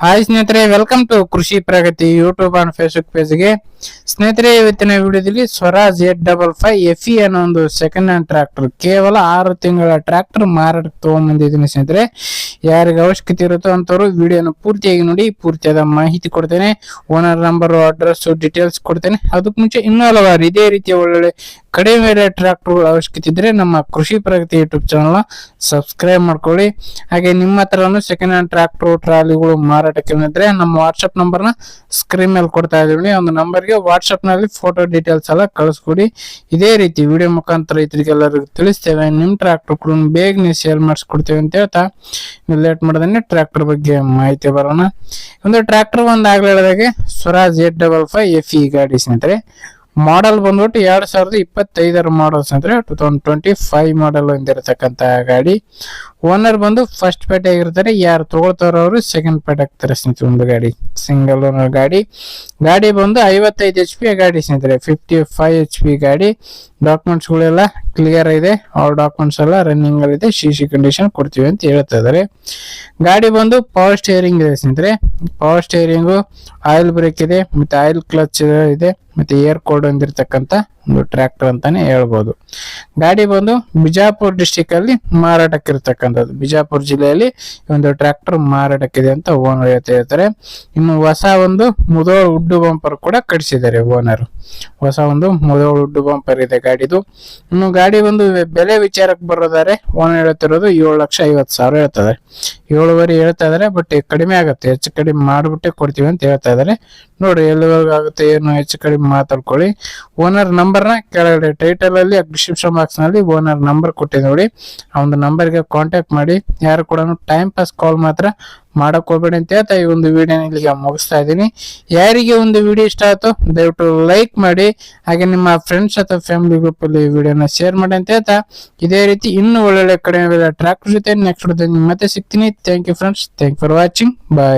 Hi ಸ್ನೇಹಿತರೆ, welcome to ಕೃಷಿ ಪ್ರಗತಿ YouTube and Facebook ಪೇಜ್ಗೆ. ಸ್ನೇಹಿತರೆ, ಇವತ್ತಿನ ವಿಡಿಯೋದಲ್ಲಿ ಸ್ವರಾಜ್ 855 FE ಅನ್ನೋ ಒಂದು ಸೆಕೆಂಡ್ ಹ್ಯಾಂಡ್ ಟ್ರ್ಯಾಕ್ಟರ್, ಕೇವಲ 6 ತಿಂಗಳ ಟ್ರ್ಯಾಕ್ಟರ್ ಮಾರಾಟಕ್ಕೆ ತಗೊಂಡ್ಬಂದಿದ್ದೀನಿ. ಸ್ನೇಹಿತರೆ, ಯಾರಿಗೆ ಅವಶ್ಯಕತೆ ಇರುತ್ತೋ ಅಂತವರು ವಿಡಿಯೋನ ಪೂರ್ತಿಯಾಗಿ ನೋಡಿ. ಪೂರ್ತಿಯಾದ ಮಾಹಿತಿ ಕೊಡ್ತೇನೆ, ಓನರ್ ನಂಬರ್, ಅಡ್ರೆಸ್, ಡೀಟೇಲ್ಸ್ ಕೊಡ್ತೇನೆ. ಅದಕ್ಕೆ ಮುಂಚೆ ಇನ್ನೂ ಹಲವಾರು ಇದೇ ರೀತಿಯ ಒಳ್ಳೊಳ್ಳೆ ಕಡಿಮೆ ರೇಟ್ ಟ್ರ್ಯಾಕ್ಟರ್ ಅವಶ್ಯಕತೆ ಇದ್ರೆ ನಮ್ಮ ಕೃಷಿ ಪ್ರಗತಿ ಯೂಟ್ಯೂಬ್ ಚಾನಲ್ ಸಬ್ಸ್ಕ್ರೈಬ್ ಮಾಡ್ಕೊಳ್ಳಿ. ಹಾಗೆ ನಿಮ್ಮ ಹತ್ರನೂ ಸೆಕೆಂಡ್ ಹ್ಯಾಂಡ್ ಟ್ರ್ಯಾಕ್ಟರ್ ಟ್ರಾಲಿಗಳು ಮಾರಾಟಕ್ಕೆ ಇದ್ರೆ ನಮ್ಮ ವಾಟ್ಸ್ಆಪ್ ನಂಬರ್ನ ಸ್ಕ್ರೀನ್ ಮೇಲೆ ಕೊಡ್ತಾ ಇದೀವಿ. ಒಂದು ನಂಬರ್ಗೆ ವಾಟ್ಸ್ಆಪ್ ನಲ್ಲಿ ಫೋಟೋ ಡೀಟೇಲ್ಸ್ ಎಲ್ಲ ಕಳಿಸ್ಕೊಡಿ. ಇದೇ ರೀತಿ ವಿಡಿಯೋ ಮುಖಾಂತರ ರೈತರಿಗೆಲ್ಲರಿಗೂ ತಿಳಿಸ್ತೇವೆ. ನಿಮ್ ಟ್ರ್ಯಾಕ್ಟರ್ ಕೂಡ ಬೇಗನೆ ಸೇಲ್ ಮಾಡಿಸ್ಕೊಡ್ತೇವೆ ಅಂತ ಹೇಳ್ತಾ ಲೇಟ್ ಮಾಡದೇನೆ ಟ್ರ್ಯಾಕ್ಟರ್ ಬಗ್ಗೆ ಮಾಹಿತಿ ಬರೋಣ. ಒಂದು ಟ್ರ್ಯಾಕ್ಟರ್ ಆಗ್ಲೇ ಹೇಳಿದಾಗೆ ಸ್ವರಾಜ್ 855 FE ಗಾಡಿ ಸ್ನೇಹಿತರೆ. ಮಾಡಲ್ ಬಂದ್ಬಿಟ್ಟು 2025 ಮಾಡಲ್ ಸ್ನೇಹಿತರೆ. 2025 ಮಾಡಲ್ ಹೊಂದಿರತಕ್ಕಂತ ಗಾಡಿ. ಓನರ್ ಬಂದು ಫಸ್ಟ್ ಪೇಟೆ ಆಗಿರ್ತಾರೆ. ಯಾರು ತಗೊಳ್ತಾರೋ ಅವರು ಸೆಕೆಂಡ್ ಪೇಟೆ ಆಗ್ತಾರೆ ಸ್ನೇಹಿತರೆ. ಒಂದು ಗಾಡಿ ಸಿಂಗಲ್ ಓನರ್ ಗಾಡಿ. ಗಾಡಿ ಬಂದು 55 HP ಗಾಡಿ ಸ್ನೇಹಿತರೆ. 55 HP ಗಾಡಿ. ಡಾಕ್ಯುಮೆಂಟ್ಸ್ ಗಳೆಲ್ಲ ಕ್ಲಿಯರ್ ಇದೆ. ಅವ್ರ ಡಾಕ್ಯುಮೆಂಟ್ಸ್ ಎಲ್ಲ ರನ್ನಿಂಗ್ ಅಲ್ಲಿ ಇದೆ. CC ಕಂಡೀಷನ್ ಕೊಡ್ತೀವಿ ಅಂತ ಹೇಳ್ತಾ ಇದಾರೆ. ಗಾಡಿ ಬಂದು ಪವರ್ ಸ್ಟೇರಿಂಗ್ ಇದೆ ಸ್ನೇಹಿತರೆ. ಪವರ್ ಸ್ಟೇರಿಂಗು, ಆಯಿಲ್ ಬ್ರೇಕ್ ಇದೆ, ಮತ್ತೆ ಆಯಿಲ್ ಕ್ಲಚ್ ಇದೆ, ಮತ್ತೆ ಏರ್ ಕೋಡ್ ಹೊಂದಿರತಕ್ಕಂತ ಒಂದು ಟ್ರ್ಯಾಕ್ಟರ್ ಅಂತಾನೆ ಹೇಳ್ಬೋದು. ಗಾಡಿ ಬಂದು ಬಿಜಾಪುರ ಡಿಸ್ಟಿಕ್ ಅಲ್ಲಿ ಮಾರಾಟಕ್ಕೆ ಇರತಕ್ಕಂಥದ್ದು. ಬಿಜಾಪುರ ಜಿಲ್ಲೆಯಲ್ಲಿ ಒಂದು ಟ್ರ್ಯಾಕ್ಟರ್ ಮಾರಾಟಕ್ಕಿದೆ ಅಂತ ಓನರ್ ಹೇಳ್ತಾರೆ. ಇನ್ನು ಹೊಸ ಒಂದು ಮುಧೋಳ್ ಉಡ್ಡು ಬಂಪರ್ ಕೂಡ ಕಟ್ಸಿದ್ದಾರೆ ಓನರ್. ಹೊಸ ಒಂದು ಮುಧೋಳ್ ಉಡ್ಡು ಬಂಪರ್ ಇದೆ ಗಾಡಿದು. ಇನ್ನು ಗಾಡಿ ಒಂದು ಬೆಲೆ ವಿಚಾರಕ್ಕೆ ಬರೋದಾರೆ ಓನರ್ ಹೇಳ್ತಿರೋದು 7,50,000 ಹೇಳ್ತಾರೆ. 7.5 ಹೇಳ್ತಾ ಇದಾರೆ. ಬಟ್ ಕಡಿಮೆ ಆಗುತ್ತೆ, ಹೆಚ್ಚು ಕಡಿಮೆ ಮಾಡ್ಬಿಟ್ಟೆ ಕೊಡ್ತೀವಿ ಅಂತ ಹೇಳ್ತಾ ಇದಾರೆ. ನೋಡ್ರಿ ಎಲ್ಲಿವರೆಗೂ ಆಗುತ್ತೆ ಏನು ಹೆಚ್ಚು ಕಡಿಮೆ ಮಾತಾಡ್ಕೊಳ್ಳಿ. ಓನರ್ ನಂಬರ್ನ ಕೆಳಗಡೆ ಟೈಟಲ್ ಅಲ್ಲಿ ಡಿಸ್ಕ್ರಿಪ್ಷನ್ ಬಾಕ್ಸ್ ನಲ್ಲಿ ಓನರ್ ನಂಬರ್ ಕೊಟ್ಟಿದೆ ನೋಡಿ. ಆ ಒಂದು ನಂಬರ್ಗೆ ಕಾಂಟ್ಯಾಕ್ಟ್ ಮಾಡಿ. ಯಾರು ಕೂಡ ಟೈಮ್ ಪಾಸ್ ಕಾಲ್ ಮಾತ್ರ ಮಾಡಕ್ ಹೋಗ್ಬೇಡಿ ಅಂತ ಹೇಳ್ತಾ ಈ ಒಂದು ವಿಡಿಯೋನ ಇಲ್ಲಿಗೆ ಮುಗಿಸ್ತಾ ಇದ್ದೀನಿ. ಯಾರಿಗೆ ಒಂದು ವಿಡಿಯೋ ಇಷ್ಟ ಆಯ್ತು ದಯವಿಟ್ಟು ಲೈಕ್ ಮಾಡಿ. ಹಾಗೆ ನಿಮ್ಮ ಫ್ರೆಂಡ್ಸ್ ಅಥವಾ ಫ್ಯಾಮಿಲಿ ಗ್ರೂಪ್ ಅಲ್ಲಿ ವಿಡಿಯೋನ ಶೇರ್ ಮಾಡಿ ಅಂತ ಹೇಳ್ತಾ ಇದೇ ರೀತಿ ಇನ್ನೂ ಒಳ್ಳೊಳ್ಳೆ ಕಡಿಮೆ ಟ್ರ್ಯಾಕ್ಟರ್ ಜೊತೆ ನೆಕ್ಸ್ಟ್ ಮತ್ತೆ ಸಿಗ್ತೀನಿ. Thank you friends. Thank for watching. Bye.